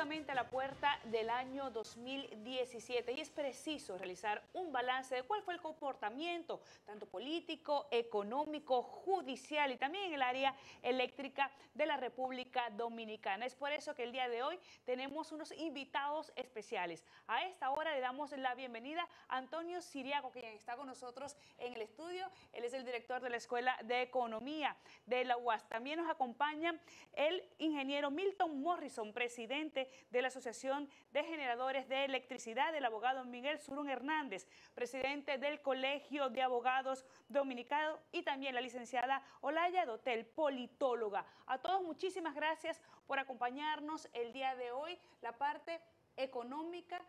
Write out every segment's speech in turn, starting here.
justamente a la puerta del año 2017 y es preciso realizar un balance de cuál fue el comportamiento, tanto político, económico, judicial y también en el área eléctrica de la República Dominicana. Es por eso que el día de hoy tenemos unos invitados especiales. A esta hora le damos la bienvenida a Antonio Siriaco, quien está con nosotros en el estudio. Él es el director de la Escuela de Economía de la UAS. También nos acompaña el ingeniero Milton Morrison, presidente de la Asociación de Generadores de Electricidad, el abogado Miguel Surún Hernández, presidente del Colegio de Abogados Dominicano, y también la licenciada Olaya Dotel, politóloga. A todos muchísimas gracias por acompañarnos el día de hoy. La parte económica,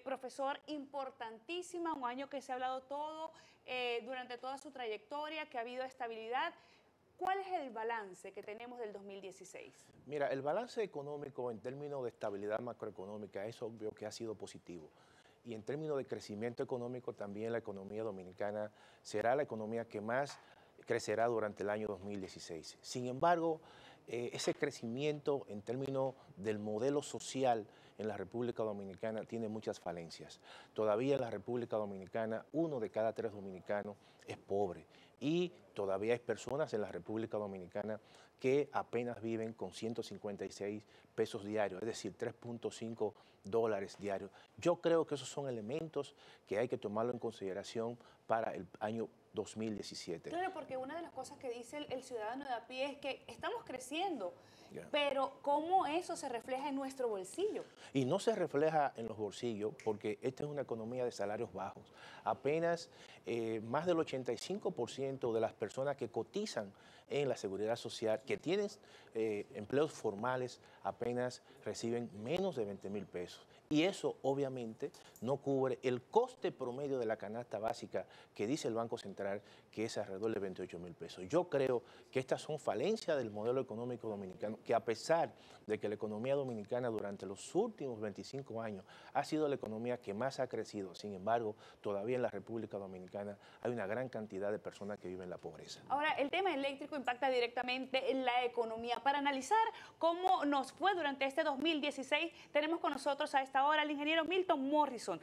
profesor, importantísima, un año que se ha hablado todo durante toda su trayectoria, que ha habido estabilidad. ¿Cuál es el balance que tenemos del 2016? Mira, el balance económico en términos de estabilidad macroeconómica es obvio que ha sido positivo. Y en términos de crecimiento económico también la economía dominicana será la economía que más crecerá durante el año 2016. Sin embargo, ese crecimiento en términos del modelo social en la República Dominicana tiene muchas falencias. Todavía en la República Dominicana 1 de cada 3 dominicanos es pobre y todavía hay personas en la República Dominicana que apenas viven con 156 pesos diarios, es decir, 3.5 dólares diarios. Yo creo que esos son elementos que hay que tomarlo en consideración para el año 2017. Claro, porque una de las cosas que dice el ciudadano de a pie es que estamos creciendo, pero ¿cómo eso se refleja en nuestro bolsillo? Y no se refleja en los bolsillos porque esta es una economía de salarios bajos. Apenas más del 85% de las personas que cotizan en la Seguridad Social, que tienen empleos formales, apenas reciben menos de 20,000 pesos. Y eso obviamente no cubre el coste promedio de la canasta básica que dice el Banco Central, que es alrededor de 28,000 pesos. Yo creo que estas son falencias del modelo económico dominicano, que a pesar de que la economía dominicana durante los últimos 25 años ha sido la economía que más ha crecido, sin embargo, todavía en la República Dominicana hay una gran cantidad de personas que viven en la pobreza. Ahora, el tema eléctrico impacta directamente en la economía. Para analizar cómo nos fue durante este 2016, tenemos con nosotros a esta hora al ingeniero Milton Morrison,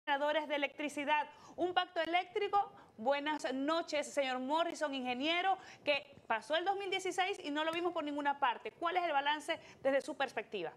de electricidad, un pacto eléctrico. Buenas noches, señor Morrison, ingeniero, que pasó el 2016 y no lo vimos por ninguna parte. ¿Cuál es el balance desde su perspectiva?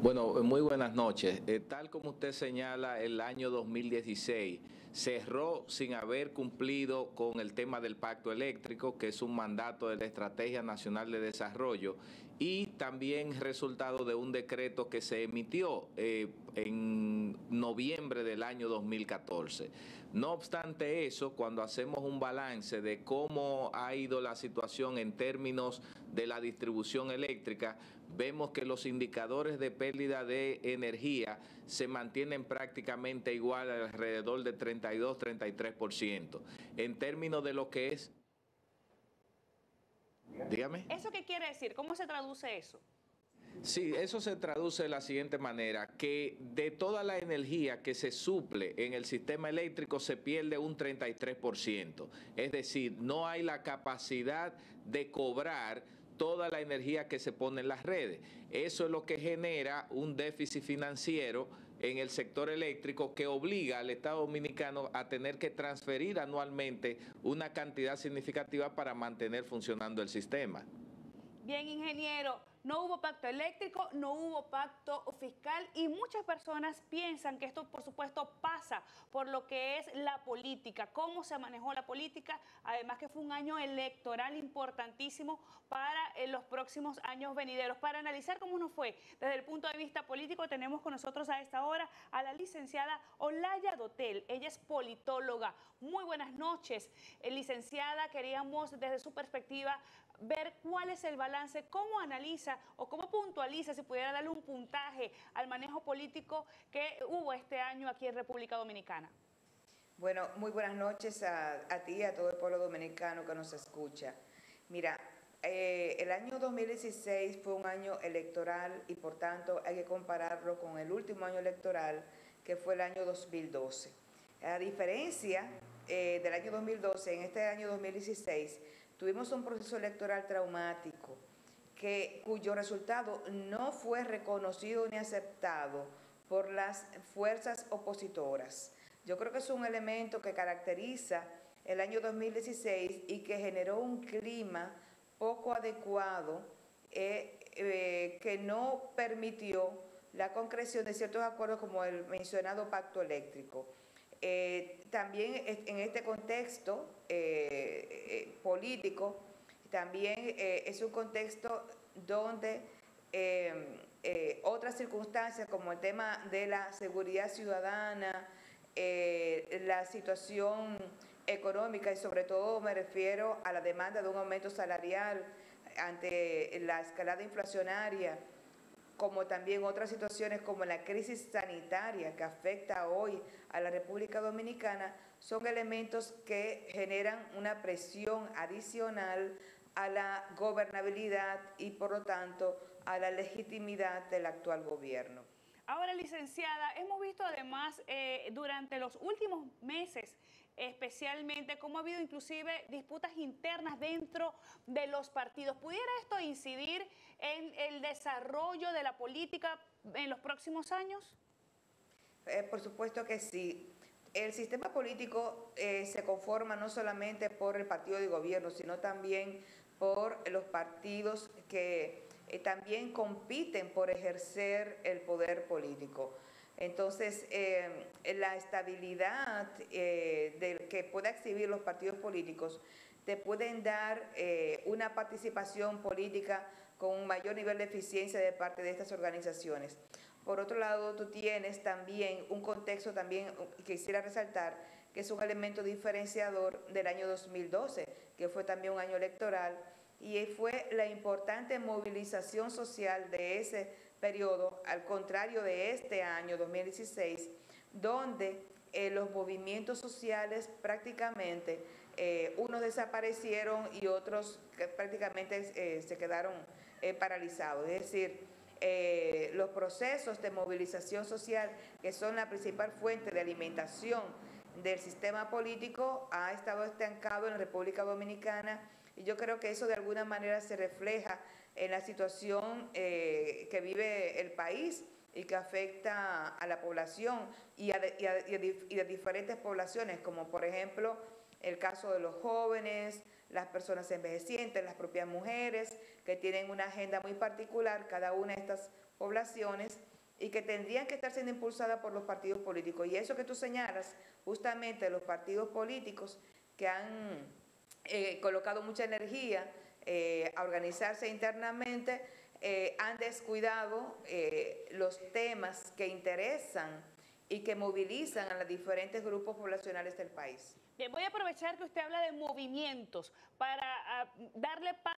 Bueno, muy buenas noches. Tal como usted señala, el año 2016 cerró sin haber cumplido con el tema del pacto eléctrico, que es un mandato de la Estrategia Nacional de Desarrollo, y también resultado de un decreto que se emitió en noviembre del año 2014. No obstante eso, cuando hacemos un balance de cómo ha ido la situación en términos de la distribución eléctrica, vemos que los indicadores de pérdida de energía se mantienen prácticamente igual, alrededor de 32-33%. En términos de lo que es... Dígame. ¿Eso qué quiere decir? ¿Cómo se traduce eso? Sí, eso se traduce de la siguiente manera, que de toda la energía que se suple en el sistema eléctrico se pierde un 33%. Es decir, no hay la capacidad de cobrar toda la energía que se pone en las redes. Eso es lo que genera un déficit financiero en el sector eléctrico que obliga al Estado Dominicano a tener que transferir anualmente una cantidad significativa para mantener funcionando el sistema. Bien, ingeniero, no hubo pacto eléctrico, no hubo pacto fiscal y muchas personas piensan que esto, por supuesto, pasa por lo que es la política, cómo se manejó la política, además que fue un año electoral importantísimo para los próximos años venideros. Para analizar cómo nos fue desde el punto de vista político, tenemos con nosotros a esta hora a la licenciada Olaya Dotel. Ella es politóloga. Muy buenas noches, licenciada. Queríamos desde su perspectiva ver cuál es el balance, cómo analiza o cómo puntualiza, si pudiera darle un puntaje al manejo político que hubo este año aquí en República Dominicana. Bueno, muy buenas noches a ti y a todo el pueblo dominicano que nos escucha. Mira, el año 2016 fue un año electoral y por tanto hay que compararlo con el último año electoral que fue el año 2012. A diferencia del año 2012, en este año 2016 tuvimos un proceso electoral traumático cuyo resultado no fue reconocido ni aceptado por las fuerzas opositoras. Yo creo que es un elemento que caracteriza el año 2016 y que generó un clima poco adecuado que no permitió la concreción de ciertos acuerdos como el mencionado pacto eléctrico. También en este contexto político, también es un contexto donde otras circunstancias como el tema de la seguridad ciudadana, la situación económica y sobre todo me refiero a la demanda de un aumento salarial ante la escalada inflacionaria, como también otras situaciones como la crisis sanitaria que afecta hoy a la República Dominicana, son elementos que generan una presión adicional a la gobernabilidad y por lo tanto a la legitimidad del actual gobierno. Ahora, licenciada, hemos visto además durante los últimos meses especialmente cómo ha habido inclusive disputas internas dentro de los partidos. ¿Pudiera esto incidir en el desarrollo de la política en los próximos años? Por supuesto que sí. El sistema político se conforma no solamente por el partido de gobierno, sino también por los partidos que también compiten por ejercer el poder político. Entonces, la estabilidad que pueda exhibir los partidos políticos te pueden dar una participación política con un mayor nivel de eficiencia de parte de estas organizaciones. Por otro lado, tú tienes también un contexto también que quisiera resaltar, que es un elemento diferenciador del año 2012, que fue también un año electoral, y fue la importante movilización social de ese periodo, al contrario de este año 2016, donde los movimientos sociales prácticamente, unos desaparecieron y otros que prácticamente se quedaron paralizados. Es decir, los procesos de movilización social, que son la principal fuente de alimentación del sistema político, ha estado estancado en la República Dominicana, y yo creo que eso de alguna manera se refleja en la situación que vive el país y que afecta a la población y a diferentes poblaciones, como por ejemplo el caso de los jóvenes, las personas envejecientes, las propias mujeres, que tienen una agenda muy particular, cada una de estas poblaciones, y que tendrían que estar siendo impulsadas por los partidos políticos. Y eso que tú señalas, justamente los partidos políticos que han colocado mucha energía a organizarse internamente, han descuidado los temas que interesan y que movilizan a los diferentes grupos poblacionales del país. Bien, voy a aprovechar que usted habla de movimientos para darle paso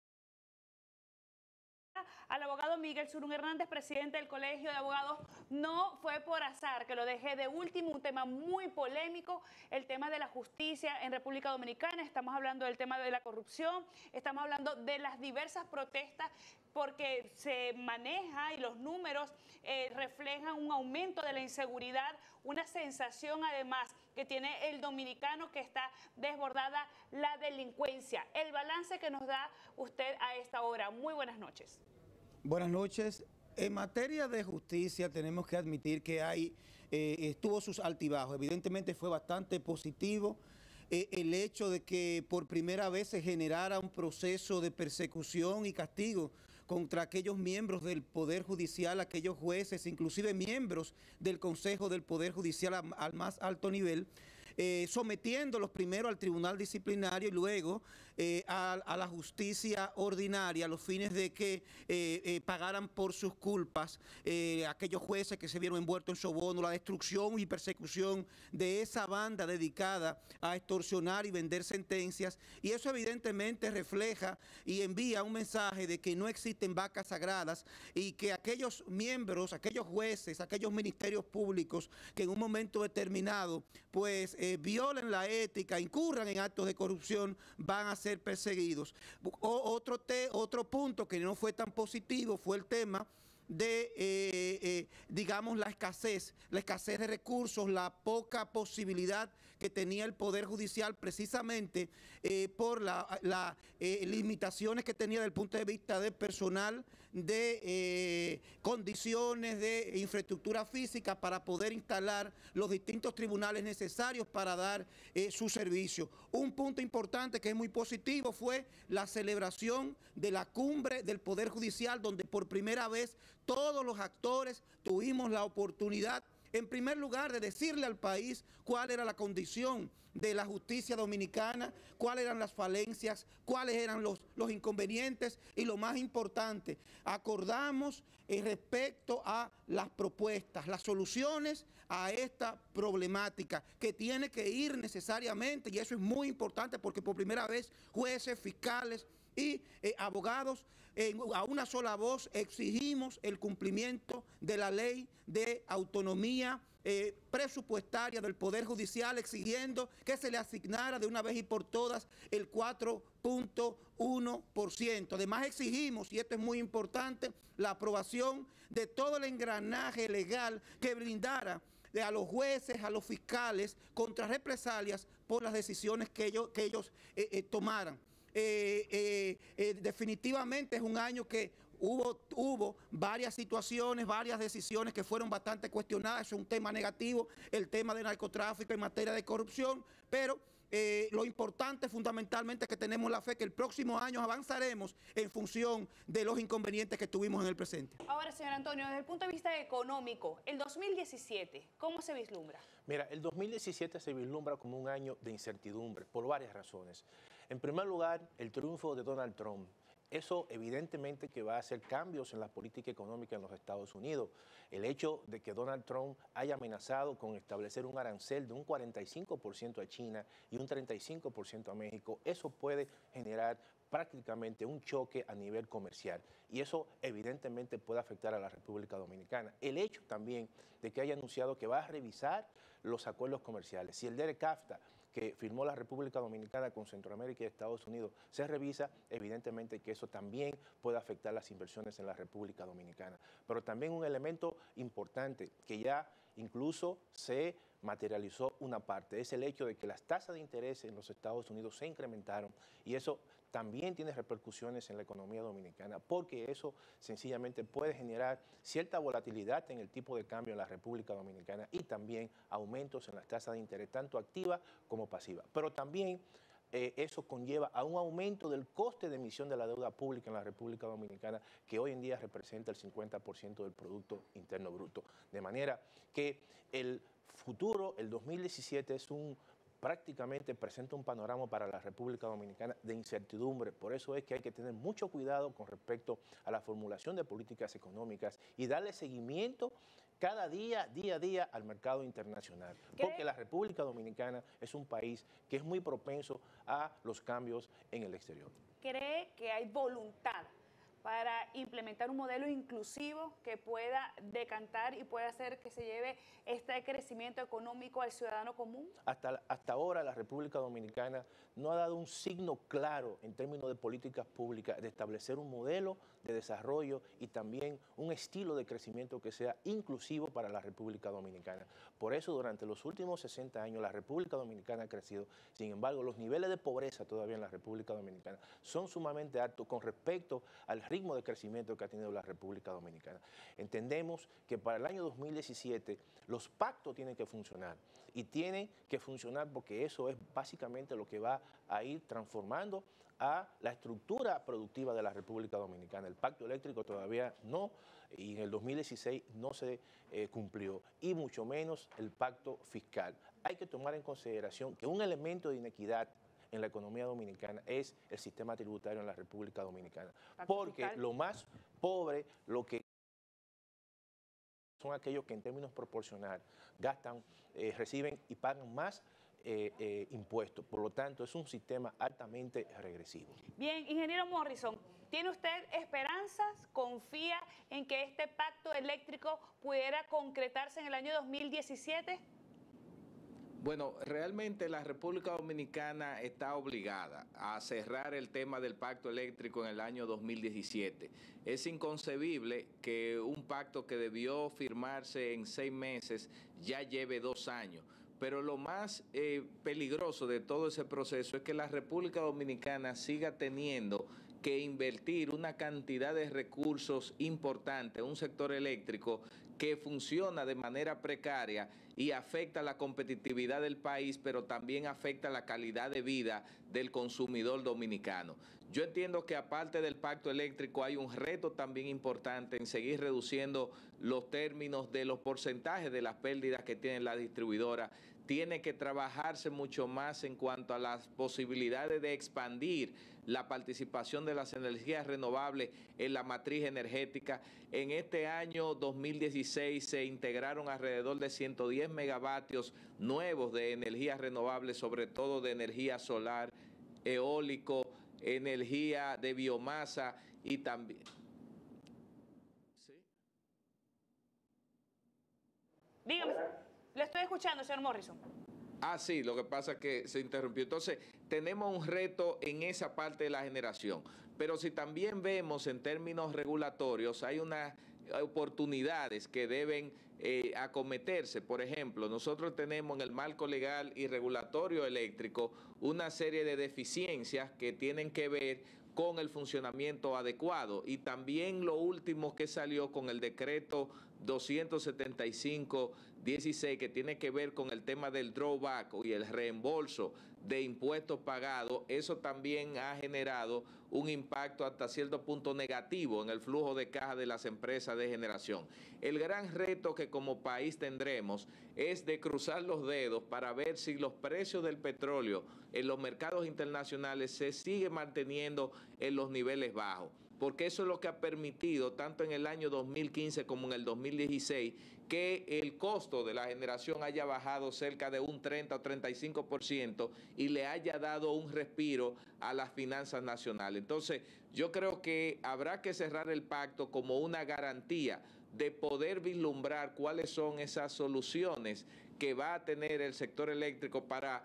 al abogado Miguel Surún Hernández, presidente del Colegio de Abogados. No fue por azar que lo dejé de último, un tema muy polémico, el tema de la justicia en República Dominicana. Estamos hablando del tema de la corrupción, estamos hablando de las diversas protestas, porque se maneja y los números reflejan un aumento de la inseguridad, una sensación además que tiene el dominicano, que está desbordada la delincuencia. El balance que nos da usted a esta hora. Muy buenas noches. Buenas noches. En materia de justicia tenemos que admitir que tuvo sus altibajos. Evidentemente fue bastante positivo el hecho de que por primera vez se generara un proceso de persecución y castigo contra aquellos miembros del Poder Judicial, aquellos jueces, inclusive miembros del Consejo del Poder Judicial al más alto nivel, sometiéndolos primero al tribunal disciplinario y luego a la justicia ordinaria, a los fines de que pagaran por sus culpas aquellos jueces que se vieron envueltos en soborno, la destrucción y persecución de esa banda dedicada a extorsionar y vender sentencias. Y eso evidentemente refleja y envía un mensaje de que no existen vacas sagradas y que aquellos miembros, aquellos jueces, aquellos ministerios públicos que en un momento determinado pues violen la ética, incurran en actos de corrupción, van a ser perseguidos. Otro punto que no fue tan positivo fue el tema de, digamos, la escasez de recursos, la poca posibilidad que tenía el Poder Judicial precisamente por las limitaciones que tenía desde el punto de vista de personal, de condiciones de infraestructura física para poder instalar los distintos tribunales necesarios para dar su servicio. Un punto importante que es muy positivo fue la celebración de la cumbre del Poder Judicial, donde por primera vez todos los actores tuvimos la oportunidad, en primer lugar, de decirle al país cuál era la condición de la justicia dominicana, cuáles eran las falencias, cuáles eran los inconvenientes y lo más importante, acordamos respecto a las propuestas, las soluciones a esta problemática que tiene que ir necesariamente, y eso es muy importante porque por primera vez jueces, fiscales y abogados a una sola voz exigimos el cumplimiento de la ley de autonomía presupuestaria del Poder Judicial, exigiendo que se le asignara de una vez y por todas el 4.1%. Además exigimos, y esto es muy importante, la aprobación de todo el engranaje legal que brindara a los jueces, a los fiscales, contra represalias por las decisiones que ellos tomaran. Definitivamente es un año que hubo varias situaciones, varias decisiones que fueron bastante cuestionadas. Es un tema negativo, el tema de narcotráfico en materia de corrupción, pero lo importante fundamentalmente es que tenemos la fe que el próximo año avanzaremos en función de los inconvenientes que tuvimos en el presente. Ahora, señor Antonio, desde el punto de vista económico, el 2017, ¿cómo se vislumbra? Mira, el 2017 se vislumbra como un año de incertidumbre por varias razones. En primer lugar, el triunfo de Donald Trump. Eso evidentemente que va a hacer cambios en la política económica en los Estados Unidos. El hecho de que Donald Trump haya amenazado con establecer un arancel de un 45% a China y un 35% a México, eso puede generar prácticamente un choque a nivel comercial y eso evidentemente puede afectar a la República Dominicana. El hecho también de que haya anunciado que va a revisar los acuerdos comerciales. Si el DERECAFTA que firmó la República Dominicana con Centroamérica y Estados Unidos se revisa, evidentemente que eso también puede afectar las inversiones en la República Dominicana. Pero también un elemento importante que ya incluso se materializó una parte, es el hecho de que las tasas de interés en los Estados Unidos se incrementaron y eso también tiene repercusiones en la economía dominicana porque eso sencillamente puede generar cierta volatilidad en el tipo de cambio en la República Dominicana y también aumentos en las tasas de interés, tanto activa como pasiva. Pero también eso conlleva a un aumento del coste de emisión de la deuda pública en la República Dominicana, que hoy en día representa el 50% del Producto Interno Bruto. De manera que el futuro, el 2017, prácticamente presenta un panorama para la República Dominicana de incertidumbre. Por eso es que hay que tener mucho cuidado con respecto a la formulación de políticas económicas y darle seguimiento cada día a día al mercado internacional. Porque la República Dominicana es un país que es muy propenso a los cambios en el exterior. ¿Cree que hay voluntad para implementar un modelo inclusivo que pueda decantar y pueda hacer que se lleve este crecimiento económico al ciudadano común? Hasta ahora la República Dominicana no ha dado un signo claro en términos de políticas públicas de establecer un modelo de desarrollo y también un estilo de crecimiento que sea inclusivo para la República Dominicana. Por eso durante los últimos 60 años la República Dominicana ha crecido. Sin embargo, los niveles de pobreza todavía en la República Dominicana son sumamente altos con respecto al ritmo de crecimiento que ha tenido la República Dominicana. Entendemos que para el año 2017 los pactos tienen que funcionar y tienen que funcionar porque eso es básicamente lo que va a ir transformando a la estructura productiva de la República Dominicana. El pacto eléctrico todavía no, y en el 2016 no se cumplió, y mucho menos el pacto fiscal. Hay que tomar en consideración que un elemento de inequidad en la economía dominicana es el sistema tributario en la República Dominicana. Porque lo más pobre, lo que son aquellos que en términos proporcionales gastan, reciben y pagan más impuestos. Por lo tanto, es un sistema altamente regresivo. Bien, ingeniero Morrison, ¿tiene usted esperanzas? ¿Confía en que este pacto eléctrico pudiera concretarse en el año 2017? Bueno, realmente la República Dominicana está obligada a cerrar el tema del pacto eléctrico en el año 2017. Es inconcebible que un pacto que debió firmarse en 6 meses ya lleve 2 años. Pero lo más peligroso de todo ese proceso es que la República Dominicana siga teniendo que invertir una cantidad de recursos importantes en un sector eléctrico que funciona de manera precaria y afecta la competitividad del país, pero también afecta la calidad de vida del consumidor dominicano. Yo entiendo que aparte del pacto eléctrico hay un reto también importante en seguir reduciendo los términos de los porcentajes de las pérdidas que tiene la distribuidora. Tiene que trabajarse mucho más en cuanto a las posibilidades de expandir la participación de las energías renovables en la matriz energética. En este año 2016 se integraron alrededor de 110 megavatios nuevos de energías renovables, sobre todo de energía solar, eólico, energía de biomasa y también... ¿Sí? Dígame, lo estoy escuchando, señor Morrison. Ah, sí, lo que pasa es que se interrumpió. Entonces, tenemos un reto en esa parte de la generación. Pero si también vemos en términos regulatorios, hay unas oportunidades que deben acometerse. Por ejemplo, nosotros tenemos en el marco legal y regulatorio eléctrico una serie de deficiencias que tienen que ver con el funcionamiento adecuado, y también lo último que salió con el decreto 275/16, que tiene que ver con el tema del drawback y el reembolso de impuestos pagados. Eso también ha generado un impacto hasta cierto punto negativo en el flujo de caja de las empresas de generación. El gran reto que como país tendremos es de cruzar los dedos para ver si los precios del petróleo en los mercados internacionales se siguen manteniendo en los niveles bajos, porque eso es lo que ha permitido, tanto en el año 2015 como en el 2016, que el costo de la generación haya bajado cerca de un 30 o 35% y le haya dado un respiro a las finanzas nacionales. Entonces, yo creo que habrá que cerrar el pacto como una garantía de poder vislumbrar cuáles son esas soluciones que va a tener el sector eléctrico para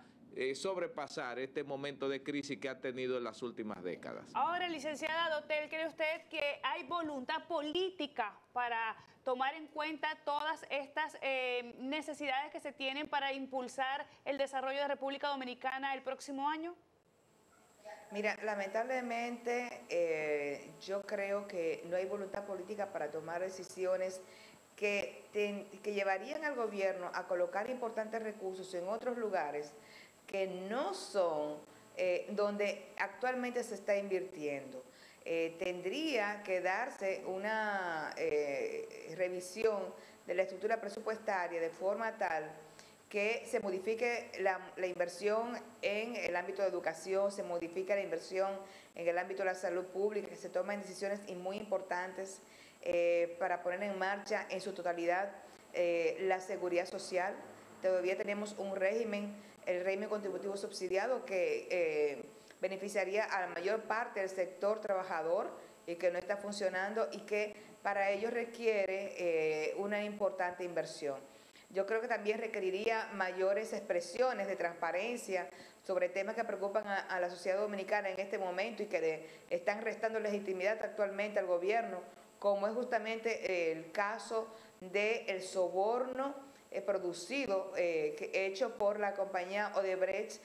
sobrepasar este momento de crisis que ha tenido en las últimas décadas. Ahora, licenciada Dotel, ¿cree usted que hay voluntad política para tomar en cuenta todas estas necesidades que se tienen para impulsar el desarrollo de República Dominicana el próximo año? Mira, lamentablemente yo creo que no hay voluntad política para tomar decisiones que llevarían al gobierno a colocar importantes recursos en otros lugares que no son donde actualmente se está invirtiendo. Tendría que darse una revisión de la estructura presupuestaria de forma tal que se modifique la inversión en el ámbito de educación, se modifique la inversión en el ámbito de la salud pública, que se tomen decisiones muy importantes para poner en marcha en su totalidad la seguridad social. Todavía tenemos un régimen, el régimen contributivo subsidiado, que beneficiaría a la mayor parte del sector trabajador y que no está funcionando y que para ello requiere una importante inversión. Yo creo que también requeriría mayores expresiones de transparencia sobre temas que preocupan a la sociedad dominicana en este momento y que le están restando legitimidad actualmente al gobierno, como es justamente el caso del soborno producido, hecho por la compañía Odebrecht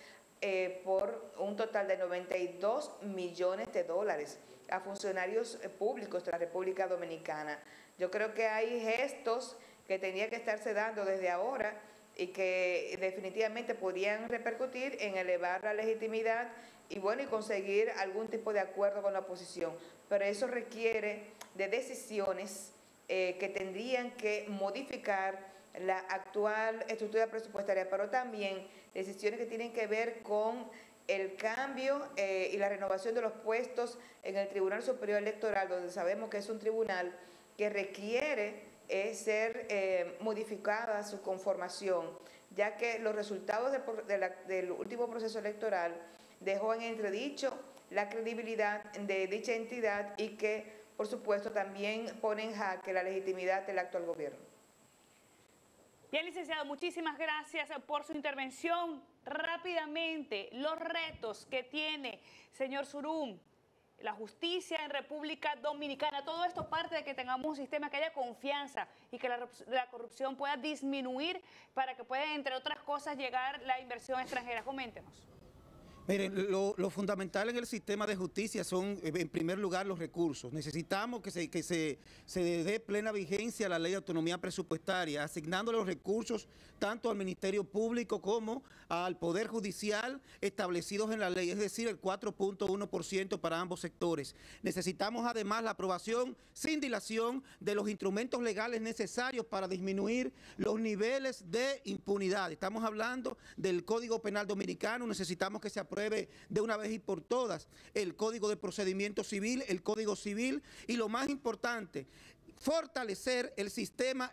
por un total de 92 millones de dólares a funcionarios públicos de la República Dominicana. Yo creo que hay gestos que tendrían que estarse dando desde ahora y que definitivamente podrían repercutir en elevar la legitimidad y bueno, y conseguir algún tipo de acuerdo con la oposición. Pero eso requiere de decisiones que tendrían que modificar la actual estructura presupuestaria, pero también decisiones que tienen que ver con el cambio y la renovación de los puestos en el Tribunal Superior Electoral, donde sabemos que es un tribunal que requiere ser modificada su conformación, ya que los resultados del último proceso electoral dejó en entredicho la credibilidad de dicha entidad y que, por supuesto, también pone en jaque la legitimidad del actual gobierno. Bien, licenciado, muchísimas gracias por su intervención. Rápidamente, los retos que tiene, señor Surum, la justicia en República Dominicana, todo esto parte de que tengamos un sistema que haya confianza y que la corrupción pueda disminuir para que pueda, entre otras cosas, llegar la inversión extranjera. Coméntenos. Miren, lo fundamental en el sistema de justicia son, en primer lugar, los recursos. Necesitamos que se dé plena vigencia a la ley de autonomía presupuestaria, asignando los recursos tanto al Ministerio Público como al Poder Judicial establecidos en la ley, es decir, el 4.1% para ambos sectores. Necesitamos además la aprobación sin dilación de los instrumentos legales necesarios para disminuir los niveles de impunidad. Estamos hablando del Código Penal Dominicano, necesitamos que se apruebe de una vez y por todas el Código de Procedimiento Civil, el Código Civil y, lo más importante, fortalecer el sistema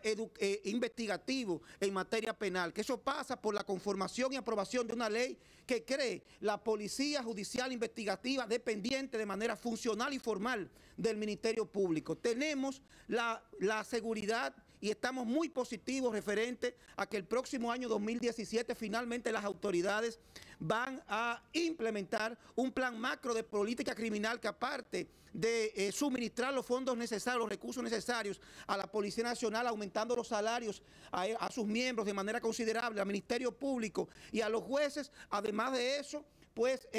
investigativo en materia penal, que eso pasa por la conformación y aprobación de una ley que cree la Policía Judicial Investigativa dependiente de manera funcional y formal del Ministerio Público. Tenemos la seguridad y estamos muy positivos referente a que el próximo año 2017 finalmente las autoridades van a implementar un plan macro de política criminal que, aparte de suministrar los fondos necesarios, los recursos necesarios a la Policía Nacional, aumentando los salarios a sus miembros de manera considerable, al Ministerio Público y a los jueces, además de eso, pues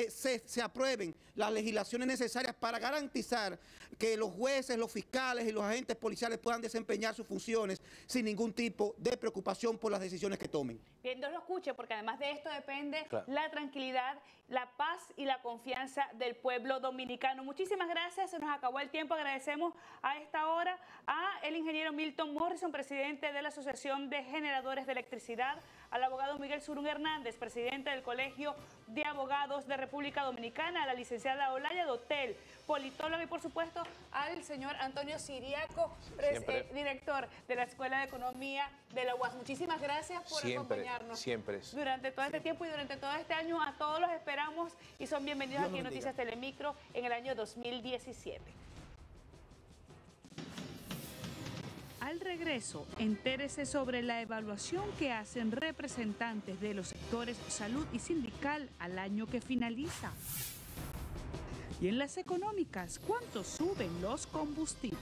se aprueben las legislaciones necesarias para garantizar que los jueces, los fiscales y los agentes policiales puedan desempeñar sus funciones sin ningún tipo de preocupación por las decisiones que tomen. Bien, Dios lo escuche, porque además de esto depende la tranquilidad, la paz y la confianza del pueblo dominicano. Muchísimas gracias, se nos acabó el tiempo. Agradecemos a esta hora al ingeniero Milton Morrison, presidente de la Asociación de Generadores de Electricidad, al abogado Miguel Surum Hernández, presidente del Colegio de Abogados de República Dominicana, a la licenciada Olaya Dotel, politóloga, y por supuesto al señor Antonio Siriaco, director de la Escuela de Economía de la UAS. Muchísimas gracias por acompañarnos durante todo este tiempo y durante todo este año. A todos los esperamos y son bienvenidos aquí en Noticias Telemicro en el año 2017. Al regreso, entérese sobre la evaluación que hacen representantes de los sectores salud y sindical al año que finaliza. Y en las económicas, ¿cuánto suben los combustibles?